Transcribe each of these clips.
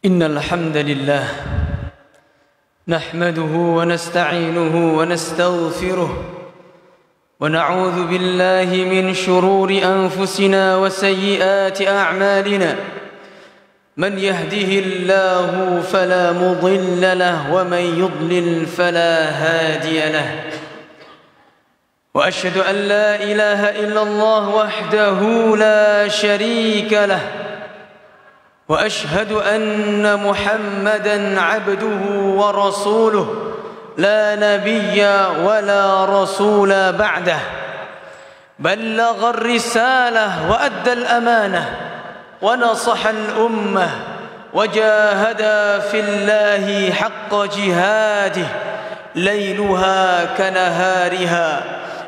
إن الحمد لله نحمده ونستعينه ونستغفره ونعوذ بالله من شرور أنفسنا وسيئات أعمالنا من يهده الله فلا مضل له ومن يضلل فلا هادي له وأشهد أن لا إله إلا الله وحده لا شريك له وأشهد أن محمدًا عبده ورسوله لا نبي ولا رسول بعده بلغ الرسالة وأدى الأمانة ونصح الأمة وجاهد في الله حق جهاده ليلها كنهارها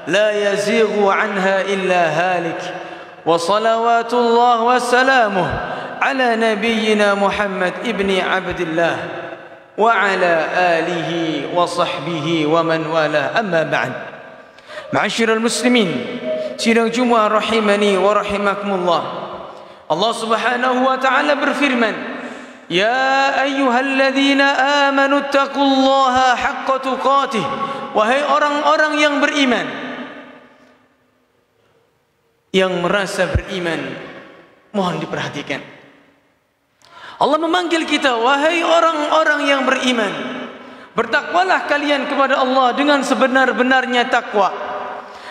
لا يزيغ عنها إلا هالك وصلوات الله وسلامه على نبينا محمد ابن عبد الله وعلى آله وصحبه ومن والاه أما بعد معاشر المسلمين sidang Jumat rahimani wa rahimakumullah. Allah Subhanahu wa taala berfirman, ya ayyuhalladzina amanu taqullaha haqqa tuqatih, wahai orang-orang yang beriman, yang merasa beriman, mohon diperhatikan. Allah memanggil kita, wahai orang-orang yang beriman, bertakwalah kalian kepada Allah dengan sebenar-benarnya takwa.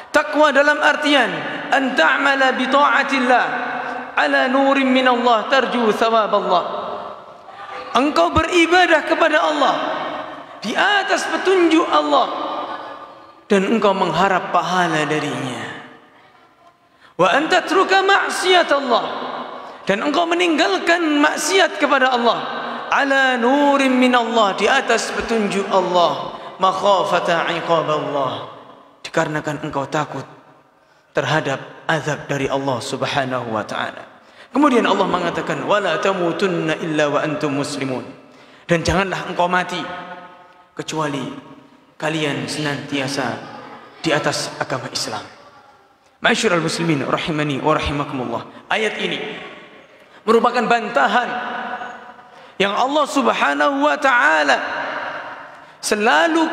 Takwa dalam artian an ta'mala bi ta'atillah ala nurin min Allah tarju thawab Allah. Engkau beribadah kepada Allah di atas petunjuk Allah dan engkau mengharap pahala darinya. Wa an tatruka ma'siyat Allah, dan engkau meninggalkan maksiat kepada Allah ala nurin min Allah, di atas petunjuk Allah, makhafata iqab Allah, dikarenakan engkau takut terhadap azab dari Allah Subhanahu wa taala. Kemudian Allah mengatakan wala tamutunna illa wa antum muslimun, dan janganlah engkau mati kecuali kalian senantiasa di atas agama Islam. Ma'asyiral muslimin rahimani wa rahimakumullah. Ayat ini merupakan bantahan yang Allah Subhanahu wa taala selalu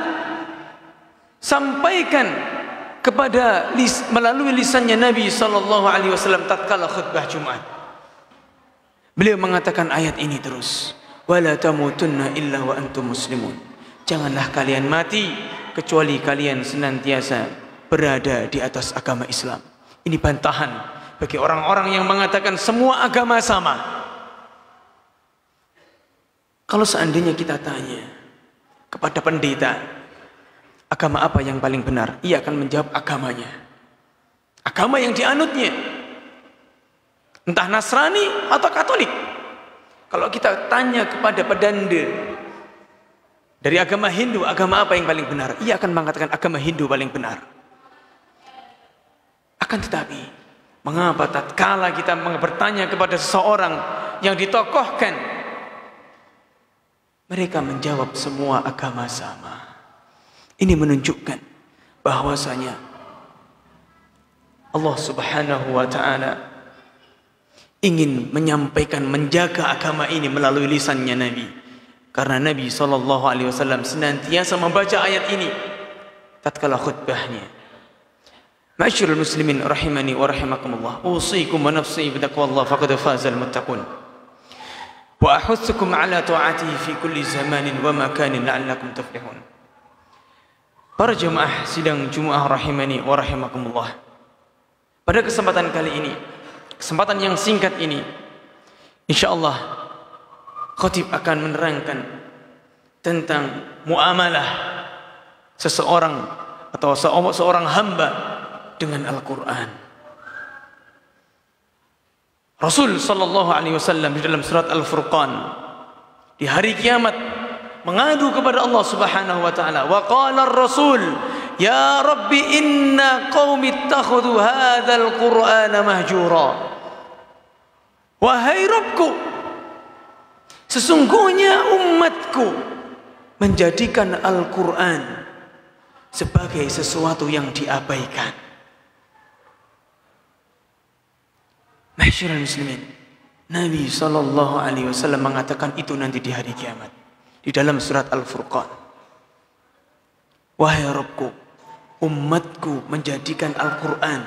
sampaikan kepada melalui lisannya Nabi sallallahu alaihi wasallam tatkala khutbah Jumat. Beliau mengatakan ayat ini terus, wala tamutunna illa wa antum muslimun. Janganlah kalian mati kecuali kalian senantiasa berada di atas agama Islam. Ini bantahan bagi orang-orang yang mengatakan semua agama sama. Kalau seandainya kita tanya kepada pendeta, agama apa yang paling benar? Ia akan menjawab agamanya, agama yang dianutnya, entah Nasrani atau Katolik. Kalau kita tanya kepada pedanda dari agama Hindu, agama apa yang paling benar? Ia akan mengatakan agama Hindu paling benar. Akan tetapi, mengapa tatkala kita bertanya kepada seseorang yang ditokohkan, mereka menjawab semua agama sama? Ini menunjukkan bahwasanya Allah Subhanahu wa taala ingin menyampaikan, menjaga agama ini melalui lisannya Nabi. Karena Nabi sallallahu alaihi wasallam senantiasa membaca ayat ini tatkala khutbahnya. Ma'asyiral muslimin rahimani wa rahimakumullah. Usikum wa nafsi bitaqwallah faqad fazal muttaqun. Wa ahutsukum ala ta'atihi fi kulli zamanin wa makanin la'allakum tuflihun. Para jemaah sidang Jumat rahimani wa rahimakumullah. Pada kesempatan kali ini, kesempatan yang singkat ini, insyaallah khatib akan menerangkan tentang muamalah seseorang atau seorang hamba dengan Al-Quran. Rasul sallallahu alaihi wasallam di dalam surat Al-Furqan di hari kiamat mengadu kepada Allah Subhanahu wa taala, wa qala ar-rasul ya rabbi inna qaumi ittakhadhu hadzal qur'ana mahjura. Wahai Rabbku, sesungguhnya umatku menjadikan Al-Quran sebagai sesuatu yang diabaikan. Ma'asyiral muslimin, Nabi SAW mengatakan itu nanti di hari kiamat. Di dalam surat Al-Furqan. Wahai Rabbku, umatku menjadikan Al-Quran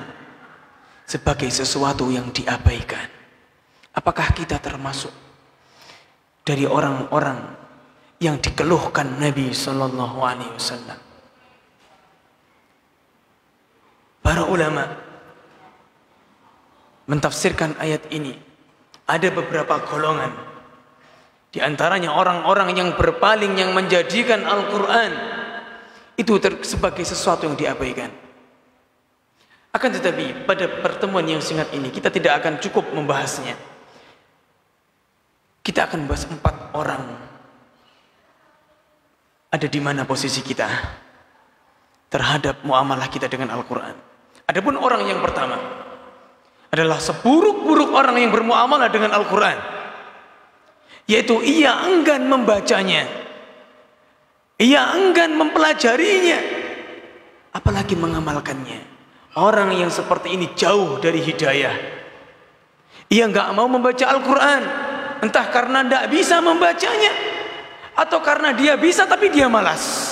sebagai sesuatu yang diabaikan. Apakah kita termasuk dari orang-orang yang dikeluhkan Nabi SAW? Para ulama mentafsirkan ayat ini. Ada beberapa golongan. Di antaranya orang-orang yang berpaling, yang menjadikan Al-Quran itu sebagai sesuatu yang diabaikan. Akan tetapi pada pertemuan yang singkat ini kita tidak akan cukup membahasnya. Kita akan bahas 4 orang. Ada di mana posisi kita terhadap muamalah kita dengan Al-Quran. Adapun orang yang pertama adalah seburuk-buruk orang yang bermuamalah dengan Al-Quran, yaitu ia enggan membacanya, ia enggan mempelajarinya, apalagi mengamalkannya. Orang yang seperti ini jauh dari hidayah. Ia enggak mau membaca Al-Quran, entah karena tidak bisa membacanya atau karena dia bisa tapi dia malas.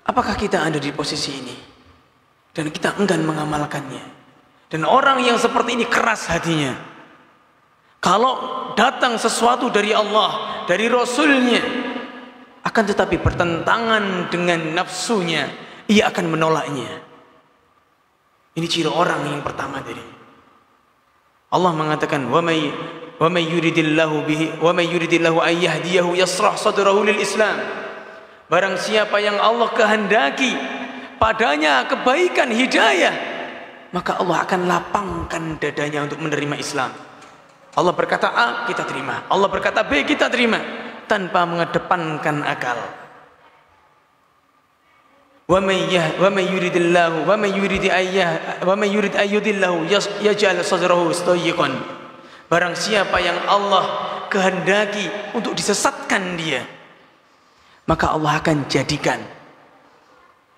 Apakah kita ada di posisi ini dan kita enggan mengamalkannya? Dan orang yang seperti ini keras hatinya. Kalau datang sesuatu dari Allah, dari Rasulnya, akan tetapi bertentangan dengan nafsunya, ia akan menolaknya. Ini ciri orang yang pertama tadi. Allah mengatakan, wa may yuridillahu an yahdiyahu yashrah sadrahu lil Islam. Barang siapa yang Allah kehendaki padanya kebaikan, hidayah, maka Allah akan lapangkan dadanya untuk menerima Islam. Allah berkata A, kita terima. Allah berkata B, kita terima, tanpa mengedepankan akal. Wa may yurid ayyudillahu yaj'al sadrahu dayyqan. Barang siapa yang Allah kehendaki untuk disesatkan dia, maka Allah akan jadikan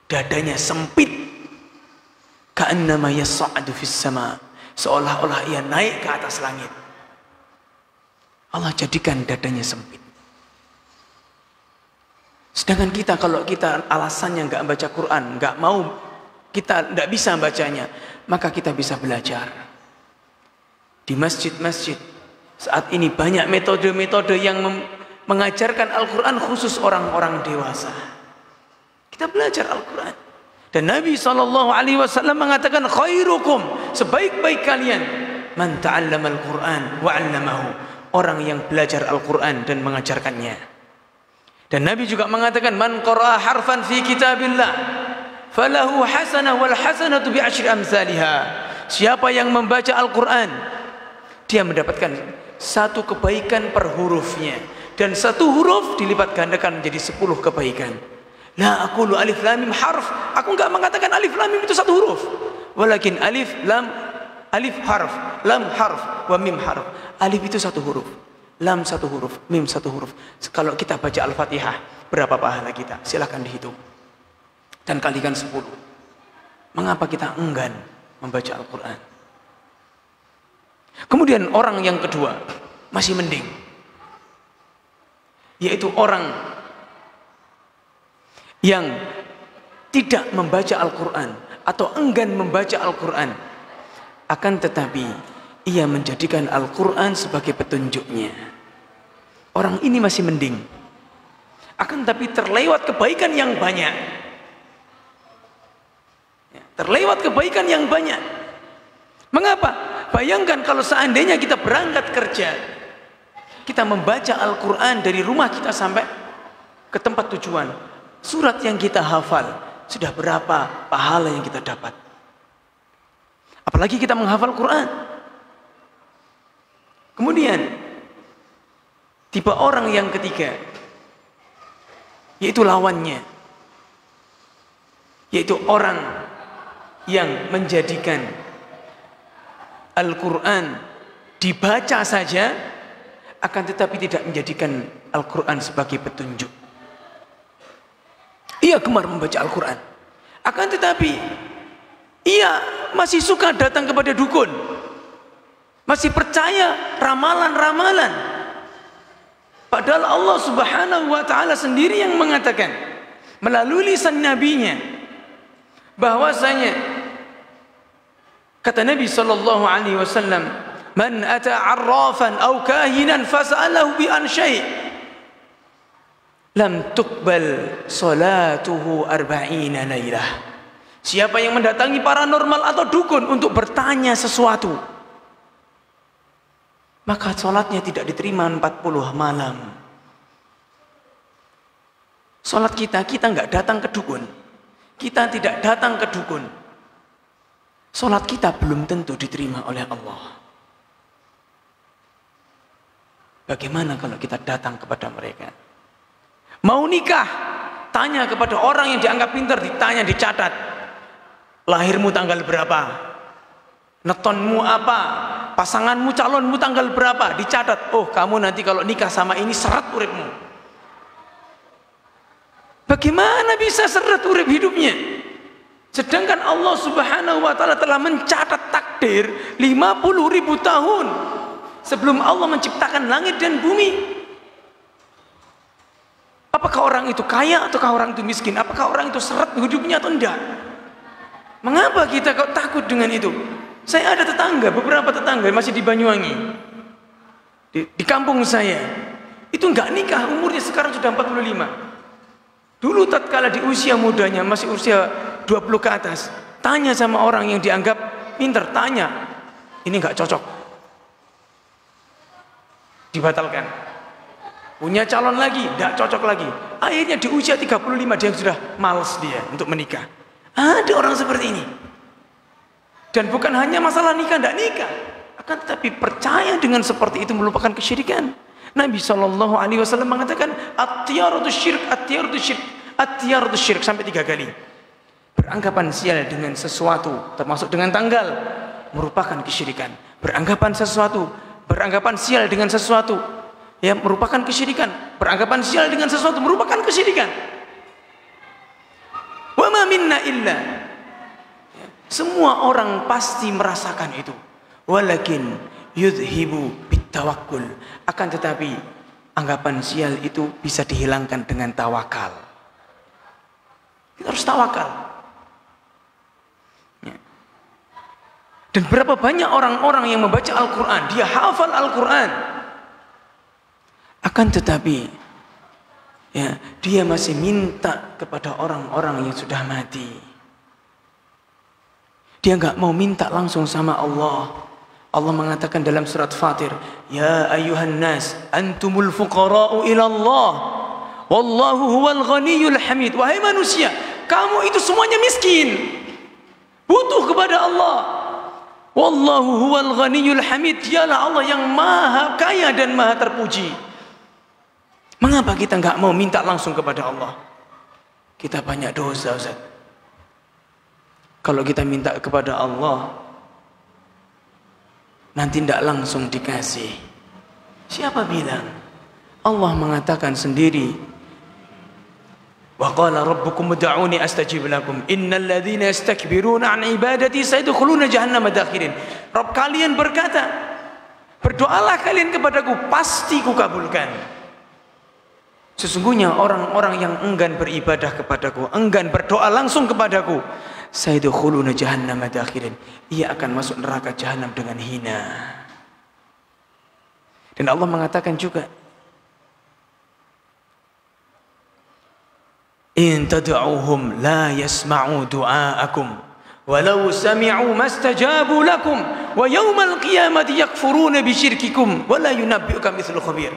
dadanya sempit, ka'annama yas'adu fis sama, seolah-olah ia naik ke atas langit. Allah jadikan dadanya sempit. Sedangkan kita, kalau kita alasannya enggak baca Quran, enggak mau, kita enggak bisa bacanya, maka kita bisa belajar di masjid-masjid. Saat ini banyak metode-metode yang mengajarkan Al-Quran khusus orang-orang dewasa. Kita belajar Al-Quran. Dan Nabi SAW mengatakan, khairukum, sebaik-baik kalian, man ta'allama Al-Quran wa 'allamahu, orang yang belajar Al-Quran dan mengajarkannya. Dan Nabi juga mengatakan, man qara'a harfan fi kitabillah falahu hasanah wal hasanatu bi 'ashri amsalha. Siapa yang membaca Al-Quran, dia mendapatkan satu kebaikan per hurufnya, dan satu huruf dilipat gandakan menjadi 10 kebaikan. La aqulu alif lam mim harf. Aku enggak mengatakan alif lam mim itu satu huruf. Walakin alif harf, lam harf, wa mim harf. Alif itu satu huruf, lam satu huruf, mim satu huruf. Kalau kita baca Al-Fatihah, berapa pahala kita? Silakan dihitung. Dan kalikan 10. Mengapa kita enggan membaca Al-Quran? Kemudian orang yang kedua masih mending, yaitu orang yang tidak membaca Al-Quran atau enggan membaca Al-Quran, akan tetapi ia menjadikan Al-Quran sebagai petunjuknya. Orang ini masih mending, akan tetapi terlewat kebaikan yang banyak. Terlewat kebaikan yang banyak. Mengapa? Bayangkan kalau seandainya kita berangkat kerja, kita membaca Al-Quran dari rumah kita sampai ke tempat tujuan, surat yang kita hafal, sudah berapa pahala yang kita dapat? Apalagi kita menghafal Quran. Kemudian tiba orang yang ketiga, yaitu lawannya, yaitu orang yang menjadikan Al-Quran dibaca saja, akan tetapi tidak menjadikan Al-Quran sebagai petunjuk. Ia gemar membaca Al-Quran, akan tetapi Ia masih suka datang kepada dukun, masih percaya ramalan-ramalan. Padahal Allah Subhanahu wa ta'ala sendiri yang mengatakan melalui lisan nabinya bahwasanya, kata Nabi sallallahu alaihi wasallam, man ata 'arrafan aw kahinan fas'alahu bi an syai' lam tuqbal salatuhu 40 lailah. Siapa yang mendatangi paranormal atau dukun untuk bertanya sesuatu, maka sholatnya tidak diterima 40 malam. Sholat kita nggak datang ke dukun, kita tidak datang ke dukun, sholat kita belum tentu diterima oleh Allah. Bagaimana kalau kita datang kepada mereka? Mau nikah, tanya kepada orang yang dianggap pintar, ditanya, dicatat. Lahirmu tanggal berapa? Netonmu apa? Pasanganmu, calonmu tanggal berapa? Dicatat. Oh, kamu nanti kalau nikah sama ini seret uripmu. Bagaimana bisa seret urip hidupnya? Sedangkan Allah Subhanahu wa ta'ala telah mencatat takdir 50.000 tahun sebelum Allah menciptakan langit dan bumi. Apakah orang itu kaya ataukah orang itu miskin? Apakah orang itu seret hidupnya atau enggak? Mengapa kita kok takut dengan itu? Saya ada tetangga, beberapa tetangga masih di Banyuwangi, di kampung saya, itu enggak nikah, umurnya sekarang sudah 45. Dulu tatkala di usia mudanya, masih usia 20 ke atas, tanya sama orang yang dianggap pintar, tanya, ini enggak cocok, dibatalkan. Punya calon lagi, enggak cocok lagi. Akhirnya di usia 35 dia sudah malas dia untuk menikah. Ada orang seperti ini. Dan bukan hanya masalah nikah, tidak nikah, akan tetapi percaya dengan seperti itu merupakan kesyirikan. Nabi SAW mengatakan at-tiyaratu syirk, at-tiyaratu syirk, at-tiyaratu syirk sampai 3 kali. Beranggapan sial dengan sesuatu, termasuk dengan tanggal, merupakan kesyirikan. Beranggapan sial dengan sesuatu, ya, merupakan kesyirikan. Beranggapan sial dengan sesuatu merupakan kesyirikan. Wa ma minna illa, semua orang pasti merasakan itu. Walakin yudhibu bitawakkul, akan tetapi anggapan sial itu bisa dihilangkan dengan tawakal. Kita harus tawakal. Dan berapa banyak orang-orang yang membaca Al-Quran, dia hafal Al-Quran, akan tetapi ya, dia masih minta kepada orang-orang yang sudah mati. Dia nggak mau minta langsung sama Allah. Allah mengatakan dalam surat Fatir, ya ayuhan nas antumul fuqara'u ila Allah wallahu huwal ghaniyul hamid. Wahai manusia, kamu itu semuanya miskin, butuh kepada Allah. Wallahu huwal ghaniyul hamid, dialah Allah yang maha kaya dan maha terpuji. Mengapa kita nggak mau minta langsung kepada Allah? Kita banyak dosa, Ustaz. Kalau kita minta kepada Allah, nanti tidak langsung dikasih. Siapa bilang? Allah mengatakan sendiri, wa qala rabbukum ud'uni astajib lakum innal ladzina yastakbiruna an ibadati sayadkhuluna jahannama dakhirin. Rabb kalian berkata, berdoalah kalian kepadaku, pasti kukabulkan. Sesungguhnya orang-orang yang enggan beribadah kepadaku, enggan berdoa langsung kepadaku, sayadkhuluna jahannama dakhirin, ia akan masuk neraka jahanam dengan hina. Dan Allah mengatakan juga, in tad'uuhum la yasma'u du'aakum walau sami'u mastajabu lakum wa yawmal qiyamati yakfuruna bisyirkikum wa la yunabbi'uka mithlu khabir.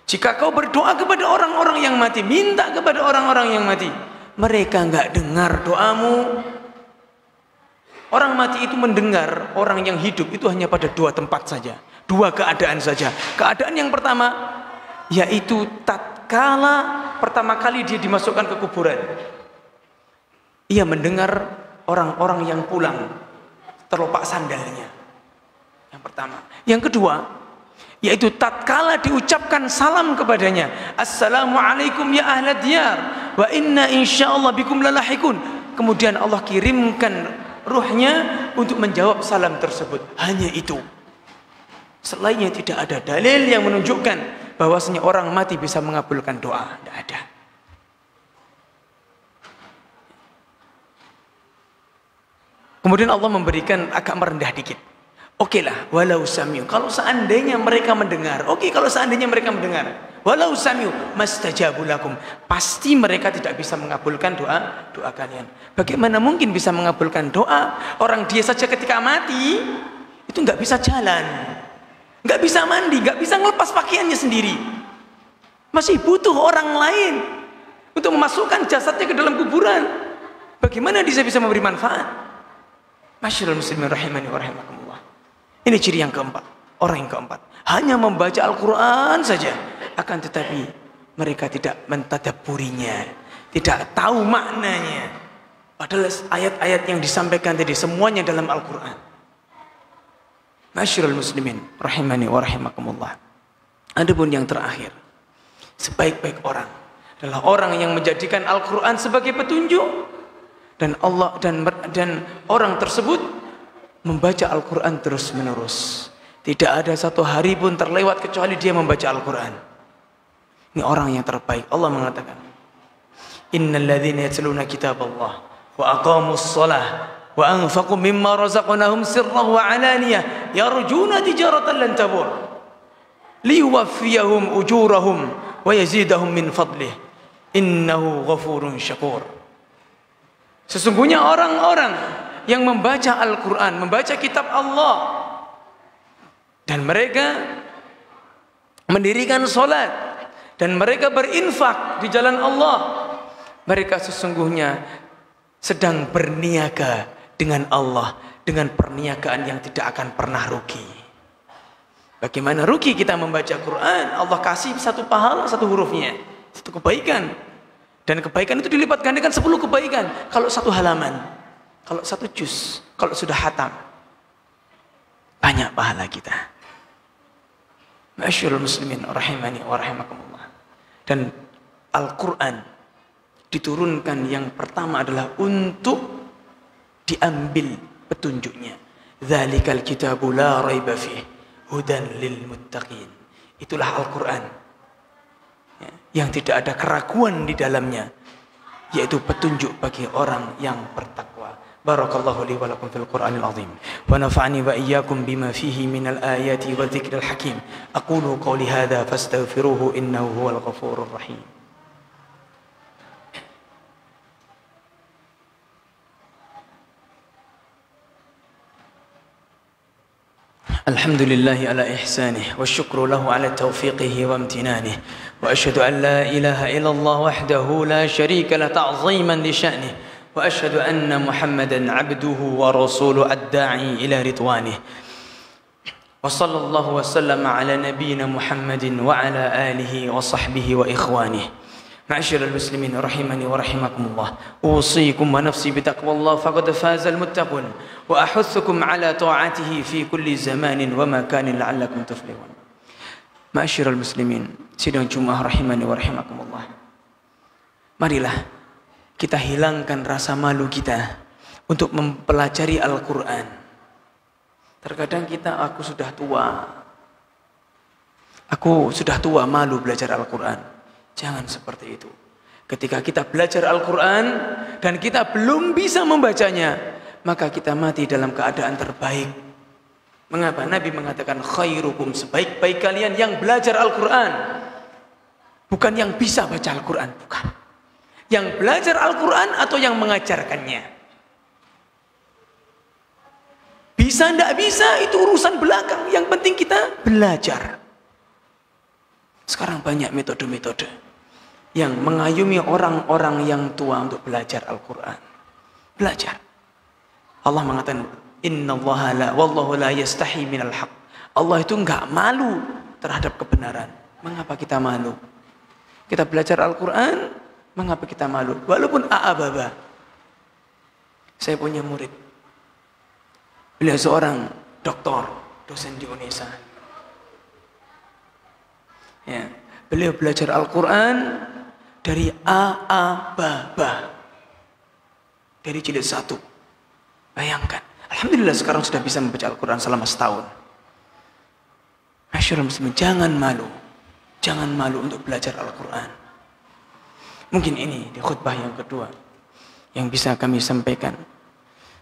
Jika kau berdoa kepada orang-orang yang mati, minta kepada orang-orang yang mati, mereka enggak dengar doamu. Orang mati itu mendengar, orang yang hidup itu hanya pada 2 tempat saja, 2 keadaan saja. Keadaan yang pertama yaitu tatkala pertama kali dia dimasukkan ke kuburan, ia mendengar orang-orang yang pulang terlopak sandalnya. Yang pertama. Yang kedua yaitu tatkala diucapkan salam kepadanya, assalamualaikum ya ahlad diyar wa inna insyaallah bikum lalahikun. Kemudian Allah kirimkan ruhnya untuk menjawab salam tersebut. Hanya itu. Selainnya tidak ada dalil yang menunjukkan bahwasanya orang mati bisa mengabulkan doa. Tidak ada. Kemudian Allah memberikan agak merendah dikit. Oke lah, walau sami'u. Kalau seandainya mereka mendengar. Oke, kalau seandainya mereka mendengar. Walau sami'u mastajabu lakum. Pasti mereka tidak bisa mengabulkan doa kalian. Bagaimana mungkin bisa mengabulkan doa? Orang dia saja ketika mati itu nggak bisa jalan, nggak bisa mandi, nggak bisa ngelepas pakaiannya sendiri. Masih butuh orang lain untuk memasukkan jasadnya ke dalam kuburan. Bagaimana dia bisa memberi manfaat? Masyaallah muslimin rahimani wa rahimakumullah. Ini ciri yang keempat. Orang yang keempat hanya membaca Al-Quran saja, akan tetapi mereka tidak mentadabburinya, tidak tahu maknanya. Padahal ayat-ayat yang disampaikan tadi semuanya dalam Al-Quran. Masyaallah muslimin rahimani wa rahimakumullah. Adapun yang terakhir, sebaik-baik orang adalah orang yang menjadikan Al-Quran sebagai petunjuk. Dan Allah dan orang tersebut membaca Al-Quran terus menerus. Tidak ada satu hari pun terlewat kecuali dia membaca Al-Quran. Ini orang yang terbaik. Allah mengatakan, Innal ladzina yatluna kitaballah wa aqamus shalah wa anfaqu mimma razaqnahum sirran wa alaniyah yarjuna tijaratan lan tabur liyuwaffiyahum ujurahum wa yazidahum min fadlih innahu ghafurun syakur. Sesungguhnya orang-orang yang membaca Al-Quran, membaca kitab Allah, dan mereka mendirikan sholat, dan mereka berinfak di jalan Allah, mereka sesungguhnya sedang berniaga dengan Allah, dengan perniagaan yang tidak akan pernah rugi. Bagaimana rugi kita membaca Quran? Allah kasih satu pahala, satu hurufnya, satu kebaikan. Dan kebaikan itu dilipat gandakan 10 kebaikan. Kalau satu halaman, kalau satu juz, kalau sudah hatam, banyak pahala kita. Masyaallah muslimin rahimani wa rahimakumullah. Dan Al-Quran diturunkan yang pertama adalah untuk diambil petunjuknya. Dzalikal kitabu la raiba fihi hudan lil muttaqin. Itulah Al-Quran yang tidak ada keraguan di dalamnya, yaitu petunjuk bagi orang yang bertakwa. Barakallahu li wa lakum fil Qur'anil azim wa nafa'ani wa iyyakum bima fihi minal ayati wa dzikril hakim. Aqulu qawli hadza fastaghfiruhu innahu huwal ghafurur rahim. الحمد لله على إحسانه والشكر له على توفيقه وامتنانه وأشهد أن لا إله إلا الله وحده لا شريك له تعظيما لشأنه وأشهد أن محمدا عبده ورسوله الداعي إلى رضوانه وصلى الله وسلم على نبينا محمد وعلى آله وصحبه وإخوانه. معاشر المسلمين رحمني ورحمكم الله، أوصيكم ونفسي بتقوى الله فقد فاز المتقون وأحثكم على طاعته في كل زمان ومكان لعلكم تفلحون. معاشر المسلمين sidang Jumat rahimani wa rahimakumullah. Marilah kita hilangkan rasa malu kita untuk mempelajari Al-Quran. Terkadang aku sudah tua malu belajar Al-Quran. Jangan seperti itu. Ketika kita belajar Al-Quran dan kita belum bisa membacanya, maka kita mati dalam keadaan terbaik. Mengapa? Nabi mengatakan khairukum, sebaik-baik kalian yang belajar Al-Quran. Bukan yang bisa baca Al-Quran, bukan. Yang belajar Al-Quran atau yang mengajarkannya. Bisa tidak bisa itu urusan belakang. Yang penting kita belajar. Sekarang banyak metode-metode yang mengayumi orang-orang yang tua untuk belajar Al-Quran. Belajar. Allah mengatakan, Innallaha wallahu la yastahi minal haq. Allah itu enggak malu terhadap kebenaran. Mengapa kita malu? Kita belajar Al-Quran, mengapa kita malu? Walaupun a'ababa. Saya punya murid. Beliau seorang doktor, dosen di UNESA. Ya, beliau belajar Al-Quran dari A, A, Ba, Ba. Dari jilid 1. Bayangkan. Alhamdulillah sekarang sudah bisa membaca Al-Quran selama setahun. Masyaallah muslimin, jangan malu. Jangan malu untuk belajar Al-Quran. Mungkin ini di khutbah yang kedua yang bisa kami sampaikan.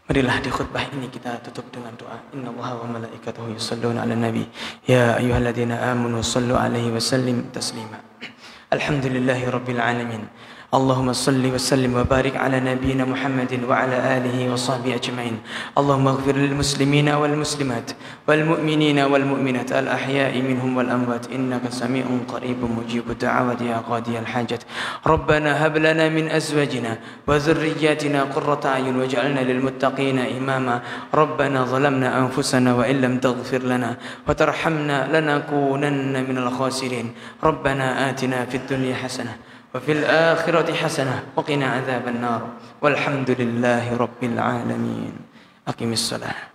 Marilah di khutbah ini kita tutup dengan doa. Innallaha wa malaikatahu yusholluna 'alan nabi. Ya ayyuhalladzina amanu shallu 'alaihi wa sallimu taslima. Alhamdulillahi rabbil alamin. اللهم صل وسلم وبارك على نبينا محمد وعلى آله وصحبه أجمعين. اللهم اغفر للمسلمين والمسلمات والمؤمنين والمؤمنات الأحياء منهم والأموات إنك سميع قريب مجيب الدعوات يا قاضي الحاجات. ربنا هب لنا من أزواجنا وذرياتنا قرة أعين واجعلنا للمتقين إماما. ربنا ظلمنا أنفسنا وإن لم تغفر لنا وترحمنا لنكونن من الخاسرين. ربنا آتنا في الدنيا حسنة وفي الآخرة حسنة وقنا عذاب النار والحمد لله رب العالمين. أقم الصلاة.